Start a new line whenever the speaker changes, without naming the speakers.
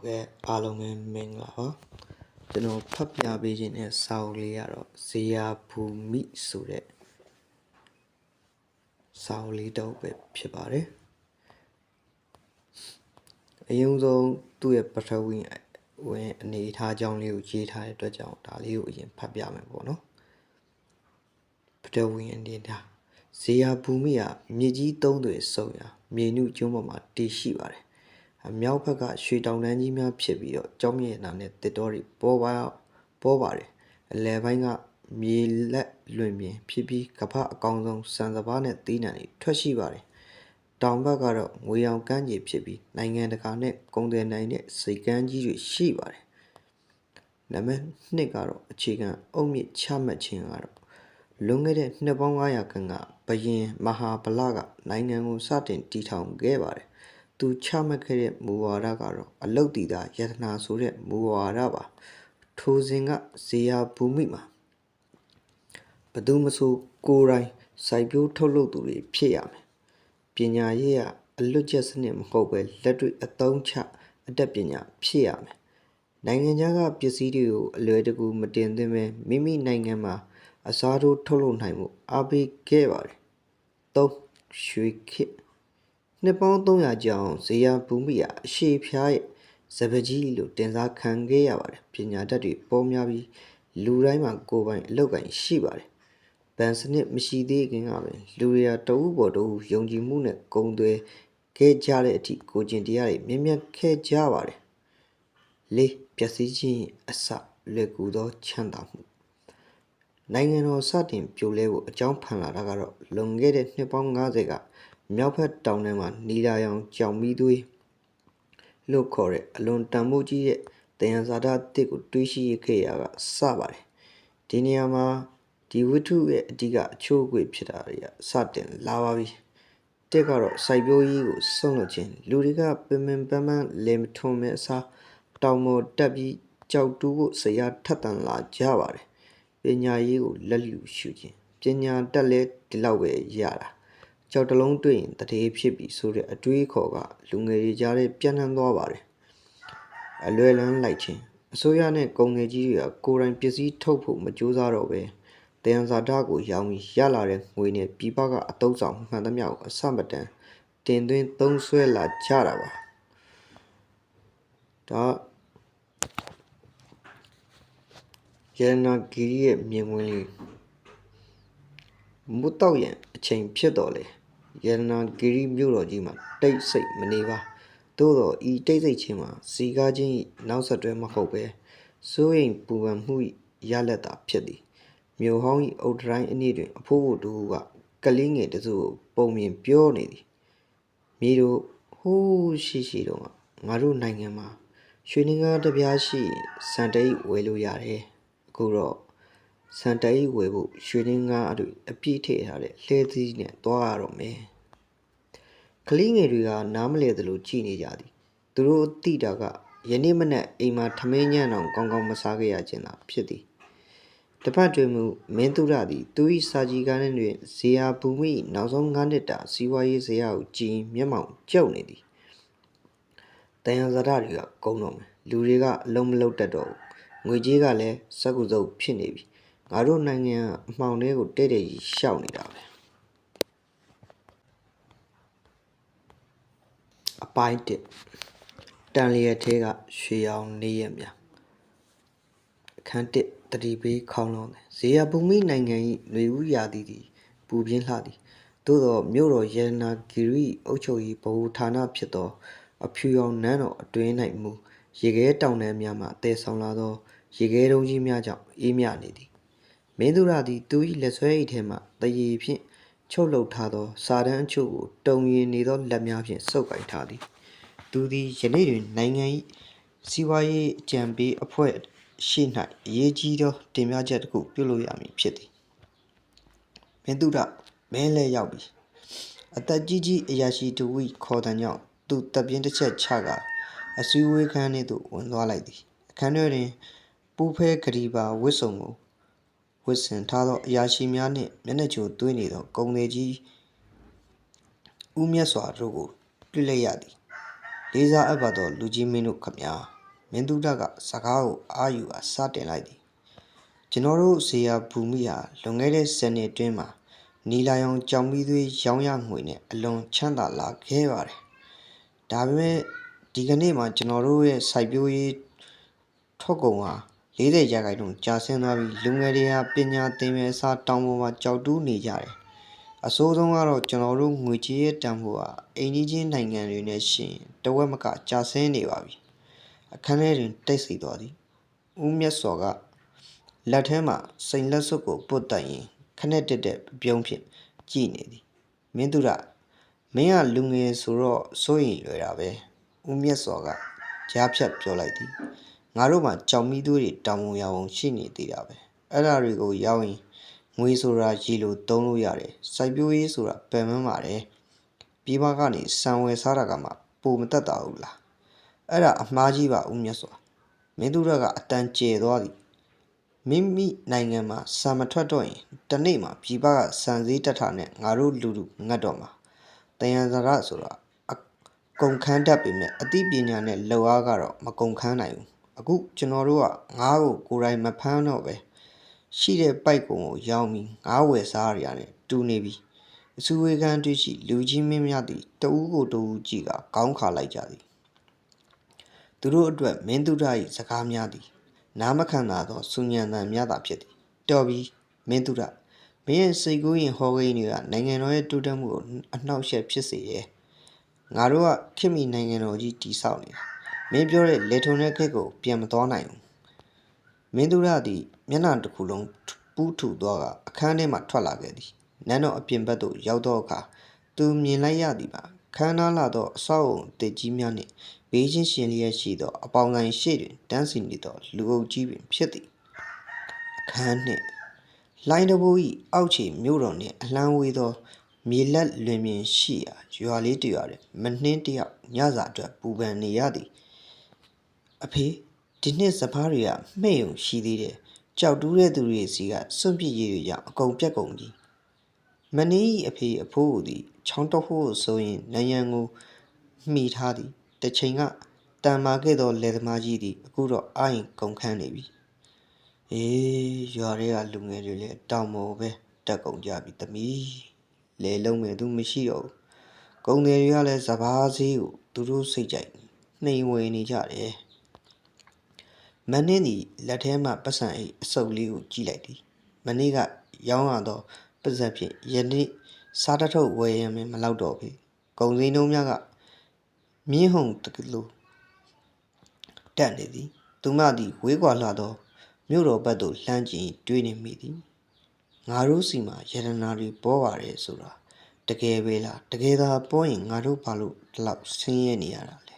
ဟုတ်ကဲ့အားလုံးပဲမင်္ဂလာပါကျွန်တော်ဖတ်ပြပေးခြင်းနဲ့စာအုပ်လေးကတော့ဇေယဘူမိဆိုတဲ့စာအုပ်လေးတော့ပဲဖြစ်ပါတယ်အရင်ဆုံးသူ့ရဲ့ပထဝီဝင်အနေအထားအကြောင်းလေးကိုရေးထားတဲ့အတွက်ကြောင့်ဒါလေးကိုအရင်ဖတ်ပြမယ်ပေါ့နော်ပထဝီအနေအထားဇေယဘူမိကမြေကြီးသုံးသွယ်ဆုံရာမြေနုကျွန်းပေါ်မှာတည်ရှိပါတယ်မြောက်ဘက်ကရွှေတောင်တန်းကြီးများဖြစ်ပြီးတော့ကျောင်းမြေနာနဲ့တစ်တော်တွေပေါ်ပါတယ်အလယ်ပိုင်းကမြေလက်လွင်ပြင်ဖြစ်ပြီးကမ္ဘာအကောင်ဆုံးစံစပါးနဲ့သီးနှံတွေထွက်ရှိပါတယ်တောင်ဘက်ကတော့ငွေရောင်ကမ်းခြေဖြစ်ပြီးနိုင်ငံတကာနဲ့ကုန်သွယ်နိုင်တဲ့စိတ်ကမ်းကြီးတွေရှိပါတယ်နံပါတ်2ကတော့အခြေခံအုတ်မြစ်ချမှတ်ခြင်းကတော့လွန်ခဲ့တဲ့နှစ်ပေါင်း900ခန့်ကဘယင်မဟာဗလကနိုင်ငံကိုစတင်တည်ထောင်ခဲ့ပါတယ်သူချမှတ်ခဲ့တဲ့မူဝါဒကတော့အလုတ်တီတာယတနာဆိုတဲ့မူဝါဒပါထိုစဉ်ကဇေယဘူမိမှာဘသူမဆိုကိုယ်တိုင်စိုက်ပျိုးထုတ်လုပ်သူတွေဖြစ်ရမယ်ပညာရေးကအလွတ်ကျက်စနစ်မဟုတ်ပဲလက်တွေ့အသုံးချအတတ်ပညာဖြစ်ရမယ်နိုင်ငံခြားကပစ္စည်းတွေကိုအလွယ်တကူမတင်သွင်းပဲမိမိနိုင်ငံမှာအစားထိုးထုတ်လုပ်နိုင်မှုအားပေးခဲ့ပါတယ်၃ရွှေခေတ်နှစ်ပေါင်း300ကျော်ဇေယဘူမိအရှေ့ဖျားရဲ့စပကြီးလို့တင်စားခံခဲ့ရပါတယ်ပညာတတ်တွေပေါ်များပြီးလူတိုင်းမှာကိုယ်ပိုင်အလုပ်ကိုင်ရှိပါတယ်ဗန်စနစ်မရှိသေးခင်ကပဲလူတွေကတအုပ်ပေါ်တအုပ်ယုံကြည်မှုနဲ့ဂုဏ်သွဲခဲ့ကြတဲ့အထိကိုကျင်တရားတွေမြင့်မြတ်ခဲ့ကြပါတယ်၄ပျက်စီးခြင်းအစလွယ်ကူသောချမ်းသာမှုနိုင်ငံတော်စတင်ပြိုလဲဖို့အကြောင်းဖန်လာတာကတော့လွန်ခဲ့တဲ့နှစ်ပေါင်း90ကမြောက်ဘက်တောင်ထဲမှာနီလာရောင်ကြောင်မီးသွေးလို့ခေါ်တဲ့အလွန်တန်ဖိုးကြီးတဲ့တယံဇာတအသစ်ကိုတွေးရှိခဲ့ရကစပါတယ်ဒီနေရာမှာဒီဝတ္ထုရဲ့အဓိကအချိုးအကွေ့ဖြစ်တာတွေကစတင်လာပါပြီတက်ကတော့စိုက်ပျိုးရေးကိုစွန့်လွတ်ခြင်းလူတွေကပင်ပန်းလေမထွန်မဲ့အစားတောင်ပေါ်တက်ပြီးကြောက်တူးဖို့စရာထက်သန်လာကြပါတယ်ပညာရေးကိုလက်လူရှုခြင်းပညာတက်လဲဒီလောက်ပဲရတာကြောက်တလုံးတွေ့ရင်တတိဖြစ်ပြီးဆိုတဲ့အတွေးခေါ်ကလူငယ်တွေကြားထဲပြန့်နှံ့သွားပါတယ်အလွယ်လန်းလိုက်ခြင်းအစိုးရနဲ့ကုန်ငယ်ကြီးတွေကကိုယ်တိုင်ပစ္စည်းထုတ်ဖို့မကြိုးစားတော့ပဲတယံဇာတကိုရောင်းပြီးရလာတဲ့ငွေနဲ့ပြည်ပကအတုံးဆောင်မှန်သမျှကိုအဆမတန်တင်သွင်းသုံးဆွဲလာကြတာပါဒါရတနာဂီရဲ့မြင်ကွင်းလေးမွတ်တော့ရန်အချိန်ဖြစ်တော်လေရတနာဂီမြို့တော်ကြီးမှာတိတ်ဆိတ်မနေပါသို့တော့ဤတိတ်ဆိတ်ခြင်းမှာစီကားခြင်းနောက်ဆက်တွဲမဟုတ်ပဲစိုးရိမ်ပူပန်မှုရလက်တာဖြစ်သည်မြို့ဟောင်း၏အုတ်တိုင်းအနည်းတွင်အဖိုးဖို့တူကကလေးငယ်တစုကိုပုံမြင်ပြောနေသည်မြေတို့ဟိုးရှိတော့ငါတို့နိုင်ငံမှာရွှေနှင်းကားတစ်ပြားရှိစံတိတ်ဝယ်လို့ရတယ်အခုတော့စံတိတ်ဝယ်ဖို့ရွှေနှင်းကားအပြည့်ထည့်ထားတဲ့လှဲသီးနဲ့သွားရတော့မယ်ကလေးငယ်တွေကနားမလဲသလိုကြည်နေကြသည်သူတို့သိတာကယနေ့မနက်အိမ်မှာထမင်းညံ့အောင်ကောင်းကောင်းမစားခဲ့ရခြင်းသာဖြစ်သည်တပတ်တွင်မူမင်းသူရသည်သူ၏စာကြီးကားနှင့်ဇေယဘူမိနောက်ဆုံး9နှစ်တာစီးပွားရေးဇေယကိုကြည်မျက်မှောင်ကျုပ်နေသည်တယံဇာတတွေကကုန်းတော့မယ်လူတွေကအလုံးမလုံးတတ်တော့ဘူးငွေကြေးကလည်းစက်ကူစုပ်ဖြစ်နေပြီငါတို့နိုင်ငံအမှောင်တွေကိုတဲ့တဲ့ကြီးရှောက်နေတာပဲအပိုင်း1တန်လျက်ထဲကရွှေရောင်နေရများအခန်း1တတိပေးခေါင်းလုံးဇေယဘူမိနိုင်ငံ၏ຫນွေဦးရာသီသည်ပူပြင်းလှသည်သို့သောမြို့တော်ရတနာဂီအုပ်ချုပ်ရေးဗဟိုဌာနဖြစ်သောအဖြူရောင်နန်းတော်အတွင်း၌မူရေခဲတောင်တန်းများမှတည်ဆောင်လာသောရေခဲတုံးကြီးများကြောင့်အေးမြနေသည်မင်းသူရသည်သူ၏လက်ဆွဲအိတ်ထဲမှတရေဖြင့်ချုပ်လုပ်ထားသောစာတမ်းအချို့ကိုတုံရင်နေသောလက်များဖြင့်စုပ်ကိုင်ထားသည်သူသည်ယနေ့တွင်နိုင်ငံ၏စီးပွားရေးအကြံပေးအဖွဲ့ရှိ၌အရေးကြီးသောတင်ပြချက်တစ်ခုပြုလုပ်ရမည်ဖြစ်သည်မင်းသူရမင်းလည်းရောက်ပြီအသက်ကြီးအရာရှိတူ၏ခေါ်တံကြောင့်သူတပ်ပြင်းတစ်ချက်ချကအစည်းအဝေးခန်းနှင့်သို့ဝင်သွားလိုက်သည်အခန်းထဲတွင်ပူဖဲဂရီပါဝတ်စုံကိုဝတ်ဆင်ထားသောအရာရှိများနှင့်မျက်နှာချိုသွင်းနေသောကုံသေးကြီးဦးမြတ်စွာတို့ကိုတွေ့လိုက်ရသည်လေးစားအပ်ပါသောလူကြီးမင်းတို့ခမညာ မင်းသူရကစကားကိုအာယူအားစတင်လိုက်သည်ကျွန်တော်တို့ဇေယဘူမိဟာလွန်ခဲ့တဲ့10နှစ်အတွင်းမှာနီလာရောင်ကြောင်မီးသွေးရောင်းရငွေနဲ့အလွန်ချမ်းသာလာခဲ့ပါတယ်ဒါပေမဲ့ဒီကနေ့မှာကျွန်တော်တို့ရဲ့စိုက်ပျိုးရေးထွက်ကုန်ဟာ40ရာခိုင်နှုန်းကျဆင်းသွားပြီးလူငယ်တွေဟာပညာသင်မဲ့အစားတောင်ပေါ်မှာကြောက်တူးနေကြတယ်အဆိုးဆုံးကတော့ကျွန်တော်တို့ငွေကြေးရဲ့တန်ဖိုးဟာအိမ်ကြီးချင်းနိုင်ငံတွေနဲ့ရှင်တဝက်မကကျဆင်းနေပါပြီအခန်းထဲတွင်တိတ်ဆိတ်သွားသည်ဦးမြတ်စော်ကလက်ထဲမှစိန်လက်စွပ်ကိုပုတ်တိုင်ရင်ခနဲ့တက်တဲ့ပြုံးဖြင့်ကြည်နေသည်မင်းသူရမင်းကလူငယ်ဆိုတော့စိုးရင်လွယ်တာပဲဦးမြတ်စော်ကကြားဖြတ်ပြောလိုက်သည်ငါတို့မှာကြောင်မီးသွေးတွေတောင်ပုံရအောင်ရှိနေသေးတာပဲအဲ့ဒါတွေကိုရောက်ရင်ငွေဆိုတာရေလိုသုံးလို့ရတယ်စိုက်ပျိုးရေးဆိုတာပယ်မန်းပါတယ်ပြည်ပကနေစံဝယ်စားတာကမှပိုမတက်တာဘူးလားအဲ့ဒါအမှားကြီးပါဦးမြတ်စွာမင်းတို့ကအတန်ကျဲသွားသည်မိမိနိုင်ငံမှာစံမထွက်တော့ရင်တနေ့မှာပြည်ပကစံစည်းတက်တာနဲ့ငါတို့လူလူငတ်တော့မှာတယံဇာရဆိုတာကုန်ခန်းတတ်ပေမဲ့အသိပညာနဲ့လောက်အားကတော့မကုန်ခန်းနိုင်ဘူးအခုကျွန်တော်တို့ကငါးကိုကိုယ်တိုင်မဖမ်းတော့ပဲရှိတဲ့ပိုက်ကုံကိုရောင်းပြီးငါးဝယ်စားရတယ်တူနေပြီအစုဝေးကန်းတွေ့ရှိလူကြီးမင်းများသည်တဦးကိုတဦးကြည့်ကခေါင်းခါလိုက်ကြသည်သူတို့အတွက်မင်းသူရ၏စကားများသည်နားမခံသာသောစူညံသံများသာဖြစ်သည်တော်ပြီမင်းသူရမင်းရဲ့စိတ်ကူးရင်ဟောကိန်းတွေကနိုင်ငံတော်ရဲ့တိုးတက်မှုကိုအနှောက်အယှက်ဖြစ်စေတယ်ငါတို့ကခေတ်မီနိုင်ငံတော်ကြီးတည်ဆောက်နေတာမင်းပြောတဲ့လေထုံတဲ့ခေတ်ကိုပြန်မသွားနိုင်ဘူးမင်းသူရသည်မျက်နှာတစ်ခုလုံးပူးထူသွားကအခန်းထဲမှထွက်လာခဲ့သည်နန်းတော်အပြင်ဘက်သို့ရောက်သောအခါသူမြင်လိုက်ရသည်မှာခန်းနားလာသောအဆောက်အုံတစ်ကြီးများနှင့်ဘေးချင်းရှင်လျက်ရှိသောအပေါင်ဆိုင်ရှေ့တွင်တန်းစီနေသောလူအုပ်ကြီးပင်ဖြစ်သည်အခန်းနှင့်လိုင်းတဘိုး၏အောက်ခြေမြို့တော်နှင့်အလှမ်းဝေးသောမြေလက်လွင်ပြင်ရှိရာရွာလေးတရွာတွင်မနှင်းတယောက်ညစာအတွက်ပူပန်နေရသည်အဖေဒီနှစ်စပားတွေကမှဲ့ုံရှိသေးတယ်ကြောက်တူးတဲ့သူတွေစီကစွန့်ပစ်ရည်တွေကြောင့်အကုန်ပြက်ကုန်ပြီမနီးအဖေအဖိုးကိုသည်ချောင်းတော့ဖို့ဆိုရင်နယံကိုမှီထားသည်တစ်ချိန်ကတန်မာခဲ့သောလယ်သမားကြီးသည်အခုတော့အာရင်ကုန်ခန်းနေပြီအေးရွာတွေကလူငယ်တွေလည်းတောင်ပေါ်ပဲတက်ကုန်ကြပြီသမီးလေလုံးမဲ့သူမရှိတော့ဘူးကုန်တယ်တွေကလည်းစဘာဈေးကိုသူတို့စိတ်ကြိုက်နှိမ်ဝေနေကြတယ်မင်းင်းသည်လက်ထဲမှပတ်စံအိတ်အစုပ်လေးကိုကြည့်လိုက်သည်မနေ့ကရောင်းရသောပတ်စံဖြင့်ယနေ့စားတထုတ်ဝယ်ရမယ်မလောက်တော့ဘူးကုန်စည်နှုန်းများကမြင်းဟုန်တကလူတက်နေသည်သူမသည်ဝေးကွာလှသောမြို့တော်ဘက်သို့လှမ်းကြည့်တွေးနေမိသည်ငါတို့စီမှာယရနာတွေပေါ်ပါတယ်ဆိုတာတကယ်ပဲလားတကယ်သာပေါ်ရင်ငါတို့ဘာလို့ဒီလောက်ဆင်းရဲနေရတာလဲ